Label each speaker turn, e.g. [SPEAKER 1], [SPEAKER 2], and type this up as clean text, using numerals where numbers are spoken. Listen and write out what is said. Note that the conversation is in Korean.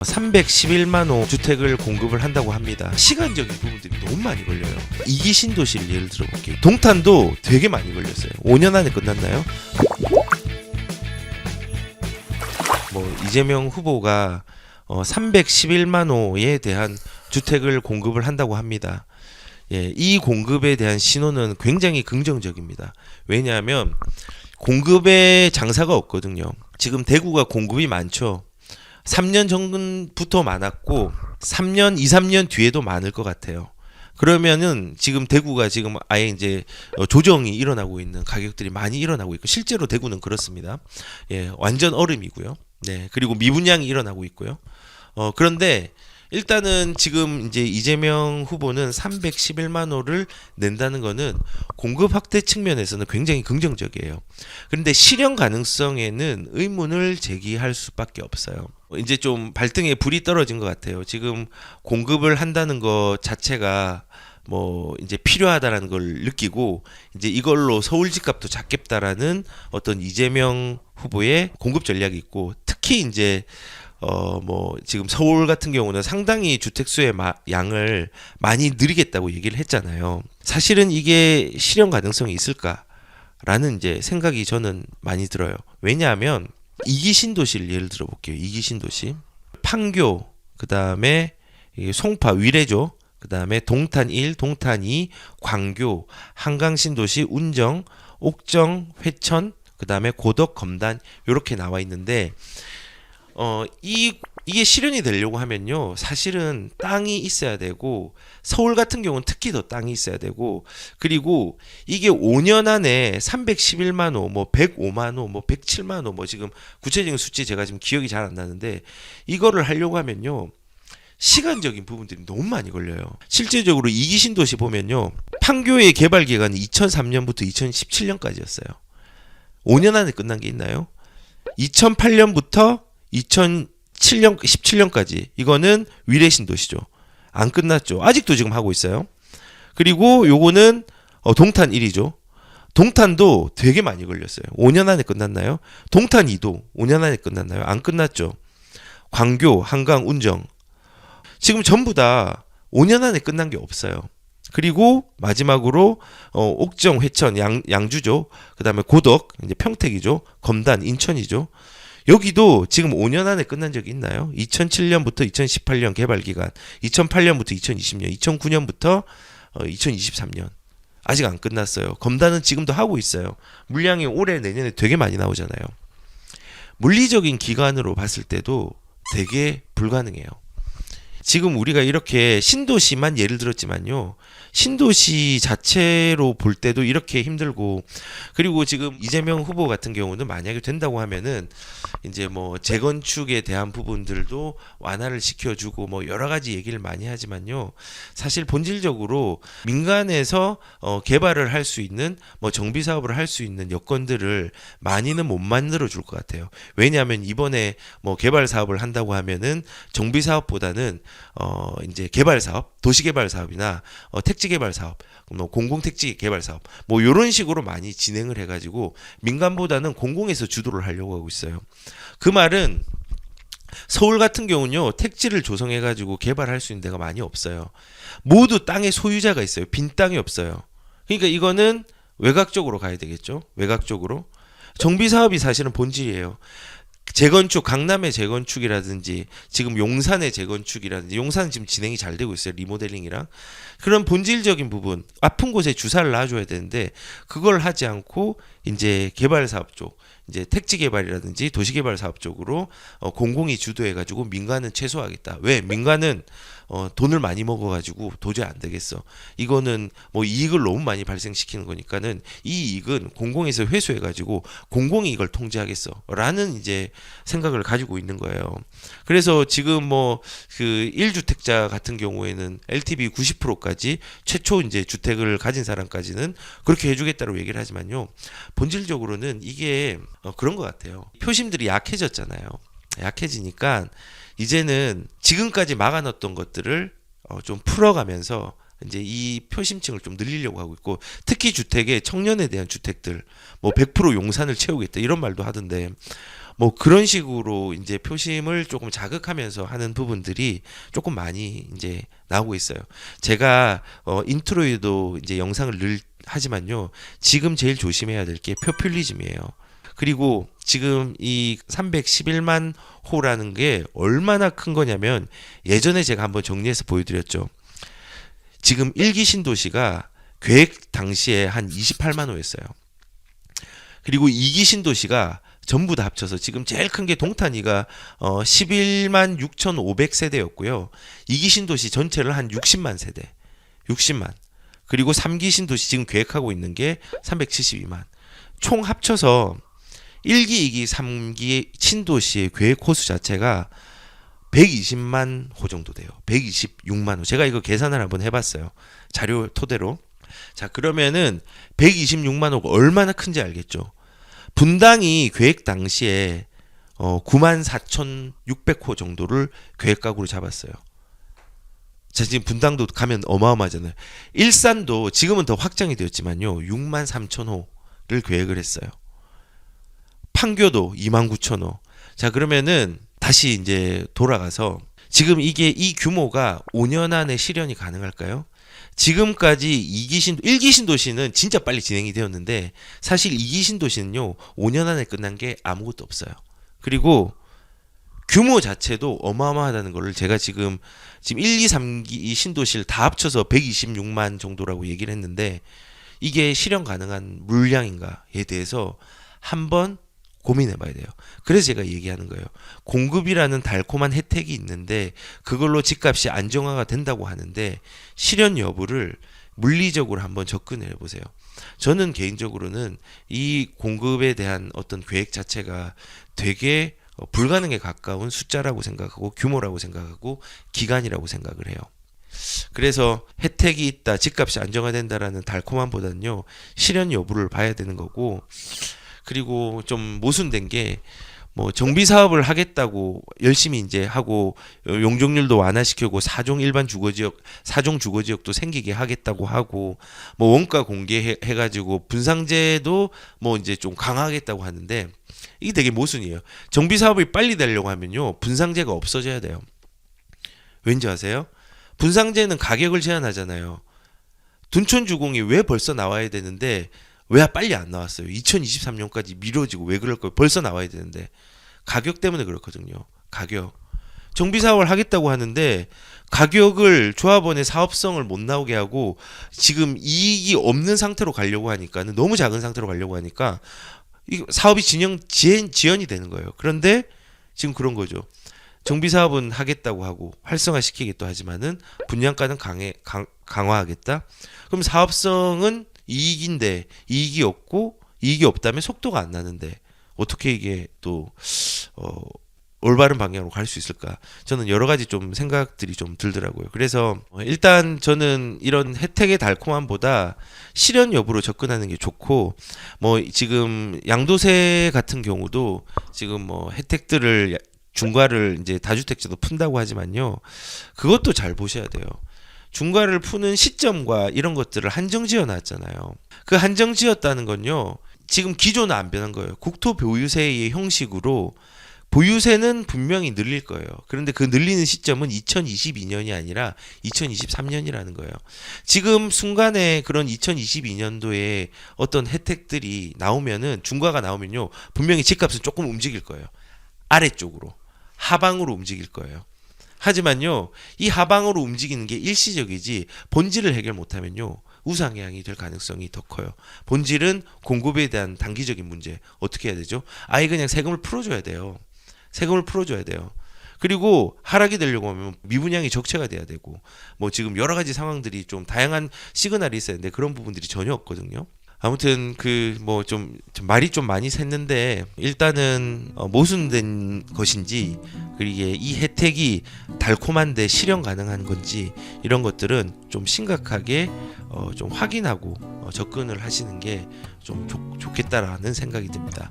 [SPEAKER 1] 311만 호 주택을 공급을 한다고 합니다. 시간적인 부분들이 너무 많이 걸려요. 2기 신도시를 예를 들어볼게요. 동탄도 되게 많이 걸렸어요. 5년 안에 끝났나요? 이재명 후보가 311만 호에 대한 주택을 공급을 한다고 합니다. 예, 이 공급에 대한 신호는 굉장히 긍정적입니다. 왜냐하면 공급에 장사가 없거든요. 지금 대구가 공급이 많죠. 3년 전부터 많았고 2, 3년 뒤에도 많을 것 같아요. 그러면은 지금 대구가 지금 아예 이제 조정이 일어나고 있는, 가격들이 많이 일어나고 있고, 실제로 대구는 그렇습니다. 예, 완전 얼음이고요. 네, 그리고 미분양이 일어나고 있고요. 그런데 일단은 지금 이제 이재명 후보는 311만 호를 낸다는 거는 공급 확대 측면에서는 굉장히 긍정적이에요. 그런데 실현 가능성에는 의문을 제기할 수밖에 없어요. 이제 좀 발등에 불이 떨어진 것 같아요. 지금 공급을 한다는 것 자체가 이제 필요하다라는 걸 느끼고, 이제 이걸로 서울 집값도 잡겠다라는 어떤 이재명 후보의 공급 전략이 있고, 특히 이제 지금 서울 같은 경우는 상당히 주택수의 양을 많이 늘리겠다고 얘기를 했잖아요. 사실은 이게 실현 가능성이 있을까라는 이제 생각이 저는 많이 들어요. 왜냐하면 2기 신도시를 예를 들어볼게요. 2기 신도시. 판교, 그 다음에 송파, 위례죠. 그 다음에 동탄 1, 동탄 2, 광교, 한강신도시, 운정, 옥정, 회천, 그 다음에 고덕, 검단, 요렇게 나와 있는데, 이게 실현이 되려고 하면요, 사실은 땅이 있어야 되고, 서울 같은 경우는 특히 더 땅이 있어야 되고, 그리고 이게 5년 안에 311만 호, 105만 호, 107만 호, 지금 구체적인 수치 제가 지금 기억이 잘 안 나는데, 이거를 하려고 하면요, 시간적인 부분들이 너무 많이 걸려요. 실제적으로 2기 신도시 보면요, 판교의 개발 기간이 2003년부터 2017년까지였어요. 5년 안에 끝난 게 있나요? 2008년부터 2017년까지 이거는 위례 신도시죠. 안 끝났죠. 아직도 지금 하고 있어요. 그리고 요거는 동탄 1이죠. 동탄도 되게 많이 걸렸어요. 5년 안에 끝났나요? 동탄 2도 5년 안에 끝났나요? 안 끝났죠. 광교, 한강, 운정 지금 전부 다 5년 안에 끝난 게 없어요. 그리고 마지막으로 옥정, 회천, 양주죠. 그 다음에 고덕, 이제 평택이죠. 검단, 인천이죠. 여기도 지금 5년 안에 끝난 적이 있나요? 2007년부터 2018년 개발 기간, 2008년부터 2020년, 2009년부터 2023년. 아직 안 끝났어요. 검단은 지금도 하고 있어요. 물량이 올해 내년에 되게 많이 나오잖아요. 물리적인 기간으로 봤을 때도 되게 불가능해요. 지금 우리가 이렇게 신도시만 예를 들었지만요, 신도시 자체로 볼 때도 이렇게 힘들고, 그리고 지금 이재명 후보 같은 경우는 만약에 된다고 하면은 이제 재건축에 대한 부분들도 완화를 시켜주고 여러 가지 얘기를 많이 하지만요, 사실 본질적으로 민간에서 개발을 할 수 있는 정비 사업을 할 수 있는 여건들을 많이는 못 만들어 줄 것 같아요. 왜냐하면 이번에 개발 사업을 한다고 하면은 정비 사업보다는 이제 개발 사업, 도시 개발 사업이나 택지 개발 사업, 공공 택지 개발 사업, 요런 식으로 많이 진행을 해가지고 민간보다는 공공에서 주도를 하려고 하고 있어요. 그 말은 서울 같은 경우는요, 택지를 조성해가지고 개발할 수 있는 데가 많이 없어요. 모두 땅의 소유자가 있어요. 빈 땅이 없어요. 그러니까 이거는 외곽적으로 가야 되겠죠. 외곽적으로. 정비 사업이 사실은 본질이에요. 재건축, 강남의 재건축이라든지 지금 용산의 재건축이라든지, 용산은 지금 진행이 잘 되고 있어요. 리모델링이랑. 그런 본질적인 부분, 아픈 곳에 주사를 놔줘야 되는데 그걸 하지 않고 이제 개발 사업 쪽, 이제 택지 개발이라든지 도시 개발 사업 쪽으로 공공이 주도해가지고 민간은 최소화하겠다. 왜? 민간은 돈을 많이 먹어가지고 도저히 안 되겠어. 이거는 이익을 너무 많이 발생시키는 거니까는 이 이익은 공공에서 회수해가지고 공공이 이걸 통제하겠어라는 이제 생각을 가지고 있는 거예요. 그래서 지금 그 1주택자 같은 경우에는 LTV 90%까지 최초 이제 주택을 가진 사람까지는 그렇게 해주겠다고 얘기를 하지만요, 본질적으로는 이게 그런 것 같아요. 표심들이 약해졌잖아요. 약해지니까 이제는 지금까지 막아놨던 것들을 좀 풀어가면서 이제 이 표심층을 좀 늘리려고 하고 있고, 특히 주택에 청년에 대한 주택들 뭐 100% 용산을 채우겠다 이런 말도 하던데, 뭐 그런 식으로 이제 표심을 조금 자극하면서 하는 부분들이 조금 많이 이제 나오고 있어요. 제가 인트로에도 이제 영상을 늘 하지만요, 지금 제일 조심해야 될 게 포퓰리즘이에요. 그리고 지금 이 311만 호라는 게 얼마나 큰 거냐면, 예전에 제가 한번 정리해서 보여드렸죠. 지금 1기 신도시가 계획 당시에 한 28만 호였어요. 그리고 2기 신도시가 전부 다 합쳐서 지금 제일 큰 게 동탄이가 11만 6,500세대였고요. 2기 신도시 전체를 한 60만 세대, 60만. 그리고 3기 신도시 지금 계획하고 있는 게 372만. 총 합쳐서 1기, 2기, 3기 신도시의 계획 호수 자체가 120만 호 정도 돼요. 126만 호. 제가 이거 계산을 한번 해봤어요. 자료 토대로. 자, 그러면은 126만 호가 얼마나 큰지 알겠죠? 분당이 계획 당시에 94,600호 정도를 계획가구로 잡았어요. 자, 지금 분당도 가면 어마어마하잖아요. 일산도 지금은 더 확장이 되었지만요, 63,000호를 계획을 했어요. 판교도 29,000호. 자, 그러면은 다시 이제 돌아가서, 지금 이게 이 규모가 5년 안에 실현이 가능할까요? 지금까지 1기 신도시는 진짜 빨리 진행이 되었는데, 사실 2기 신도시는요 5년 안에 끝난 게 아무것도 없어요. 그리고 규모 자체도 어마어마하다는 걸 제가 지금 1, 2, 3기 신도시를 다 합쳐서 126만 정도라고 얘기를 했는데, 이게 실현 가능한 물량인가에 대해서 한번 고민해 봐야 돼요. 그래서 제가 얘기하는 거예요. 공급이라는 달콤한 혜택이 있는데 그걸로 집값이 안정화가 된다고 하는데, 실현 여부를 물리적으로 한번 접근을 해보세요. 저는 개인적으로는 이 공급에 대한 어떤 계획 자체가 되게 불가능에 가까운 숫자라고 생각하고, 규모라고 생각하고, 기간이라고 생각을 해요. 그래서 혜택이 있다, 집값이 안정화된다라는 달콤함보다는요, 실현 여부를 봐야 되는 거고, 그리고 좀 모순된 게, 뭐 정비 사업을 하겠다고 열심히 이제 하고, 용적률도 완화시키고, 4종 일반 주거지역, 4종 주거지역도 생기게 하겠다고 하고, 뭐 원가 공개해 가지고 분상제도 뭐 이제 좀 강화하겠다고 하는데, 이게 되게 모순이에요. 정비 사업이 빨리 되려고 하면요, 분상제가 없어져야 돼요. 왠지 아세요? 분상제는 가격을 제한하잖아요. 둔촌주공이 왜 벌써 나와야 되는데 왜 빨리 안 나왔어요? 2023년까지 미뤄지고 왜 그럴까요? 벌써 나와야 되는데. 가격 때문에 그렇거든요. 가격. 정비사업을 하겠다고 하는데 가격을, 조합원의 사업성을 못 나오게 하고, 지금 이익이 없는 상태로 가려고 하니까, 너무 작은 상태로 가려고 하니까 이 사업이 지연이 되는 거예요. 그런데 지금 그런 거죠. 정비사업은 하겠다고 하고 활성화시키겠다 하지만은 분양가는 강화하겠다. 그럼 사업성은 이익인데 이익이 없고, 이익이 없다면 속도가 안 나는데 어떻게 이게 또 올바른 방향으로 갈 수 있을까? 저는 여러 가지 좀 생각들이 좀 들더라고요. 그래서 일단 저는 이런 혜택의 달콤함보다 실현 여부로 접근하는 게 좋고, 뭐 지금 양도세 같은 경우도 지금 뭐 혜택들을 중과를 이제 다주택자도 푼다고 하지만요, 그것도 잘 보셔야 돼요. 중과를 푸는 시점과 이런 것들을 한정 지어 놨잖아요. 그 한정 지었다는 건요, 지금 기조는 안 변한 거예요. 국토보유세의 형식으로 보유세는 분명히 늘릴 거예요. 그런데 그 늘리는 시점은 2022년이 아니라 2023년이라는 거예요. 지금 순간에 그런 2022년도에 어떤 혜택들이 나오면은, 중과가 나오면요, 분명히 집값은 조금 움직일 거예요. 아래쪽으로, 하방으로 움직일 거예요. 하지만요, 이 하방으로 움직이는 게 일시적이지 본질을 해결 못하면요, 우상향이 될 가능성이 더 커요. 본질은 공급에 대한 단기적인 문제. 어떻게 해야 되죠? 아예 그냥 세금을 풀어줘야 돼요. 세금을 풀어줘야 돼요. 그리고 하락이 되려고 하면 미분양이 적체가 돼야 되고, 뭐 지금 여러 가지 상황들이 좀 다양한 시그널이 있어야 되는데 그런 부분들이 전혀 없거든요. 아무튼 그 뭐 좀 말이 좀 많이 샜는데, 일단은 모순된 것인지, 그리고 이 혜택이 달콤한데 실현 가능한 건지, 이런 것들은 좀 심각하게 좀 확인하고 접근을 하시는 게 좀 좋겠다라는 생각이 듭니다.